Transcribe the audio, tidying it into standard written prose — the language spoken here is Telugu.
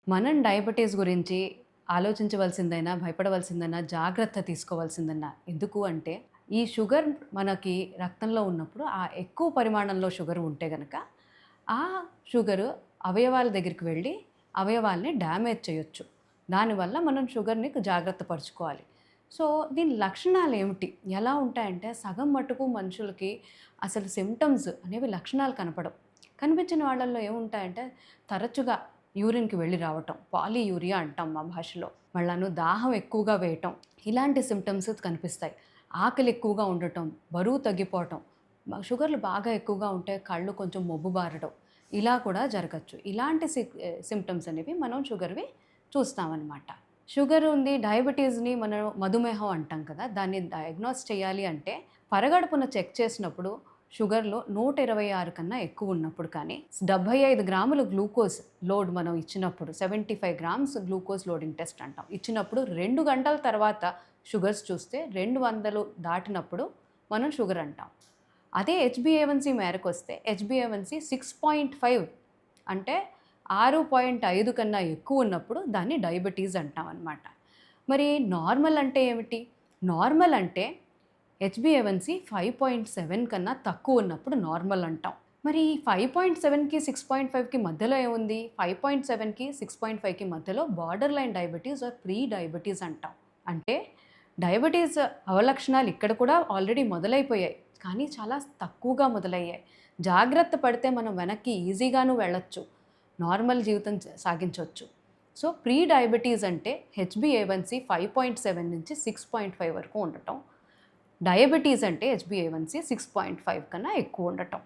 మనం డయాబెటీస్ గురించి ఆలోచించవలసిందైనా, భయపడవలసిందైనా, జాగ్రత్త తీసుకోవాల్సిందన్నా ఎందుకు అంటే, ఈ షుగర్ మనకి రక్తంలో ఉన్నప్పుడు ఎక్కువ పరిమాణంలో షుగర్ ఉంటే గనక, ఆ షుగరు అవయవాల దగ్గరికి వెళ్ళి అవయవాల్ని డ్యామేజ్ చేయొచ్చు. దానివల్ల మనం షుగర్‌ని జాగ్రత్త పరుచుకోవాలి. సో, దీని లక్షణాలేమిటి? ఎలా ఉంటాయంటే, సగం మటుకు మనుషులకి అసలు సింప్టమ్స్ అనేవి లక్షణాలు కనపడవు. కనిపించిన వాళ్ళల్లో ఏముంటాయంటే, తరచుగా యూరిన్‌కి వెళ్ళి రావటం, పాలీయూరియా అంటాం మా భాషలో. మళ్ళాను దాహం ఎక్కువగా వేయటం, ఇలాంటి సింప్టమ్స్ కనిపిస్తాయి. ఆకలి ఎక్కువగా ఉండటం, బరువు తగ్గిపోవటం, షుగర్లు బాగా ఎక్కువగా ఉంటే కళ్ళు కొంచెం మొబ్బుబారడం, ఇలా కూడా జరగచ్చు. ఇలాంటి సింప్టమ్స్ అనేవి మనం షుగర్‌వి చూస్తామనమాట. షుగర్ ఉంది, డయాబెటీస్‌ని మనం మధుమేహం అంటాం కదా! దాన్ని డయాగ్నోస్ చేయాలి అంటే పరగడుపున చెక్ చేసినప్పుడు షుగర్‌లో 126 కన్నా ఎక్కువ ఉన్నప్పుడు కానీ, 75 గ్రాములు గ్లూకోజ్ లోడ్ మనం ఇచ్చినప్పుడు, 75 గ్రామ్స్ గ్లూకోజ్ లోడింగ్ టెస్ట్ అంటాం. ఇచ్చినప్పుడు 2 గంటల తర్వాత షుగర్స్ చూస్తే 200 దాటినప్పుడు మనం షుగర్ అంటాం. అదే హెచ్‌బీఏవన్సీ మేరకొస్తే హెచ్‌బీఏవన్సీ 6.5 అంటే 6.5 కన్నా ఎక్కువ ఉన్నప్పుడు దాన్ని డయాబెటీస్ అంటామనమాట. మరి నార్మల్ అంటే ఏమిటి? నార్మల్ అంటే హెచ్‌బీఏవన్సీ 5.7 కన్నా తక్కువ ఉన్నప్పుడు నార్మల్ అంటాం. మరి 5.7కి, 6.5కి మధ్యలో ఏముంది? 5.7కి, 6.5కి మధ్యలో border line diabetes or pre diabetes అంటాం. అంటే డయాబెటీస్ అవలక్షణాలు ఇక్కడ కూడా ఆల్రెడీ మొదలైపోయాయి. కానీ చాలా తక్కువగా మొదలయ్యాయి. జాగ్రత్త పడితే మనం వెనక్కి ఈజీగాను వెళ్ళొచ్చు. నార్మల్ జీవితం సాగించొచ్చు. సో, ప్రీ డయాబెటీస్ అంటే హెచ్‌బీఏవన్సీ 5.7 నుంచి 6.5 వరకు ఉండటం. డయాబెటీస్ అంటే హెచ్‌బీఏవన్సీ 6.5 కన్నా ఎక్కువ ఉండటం.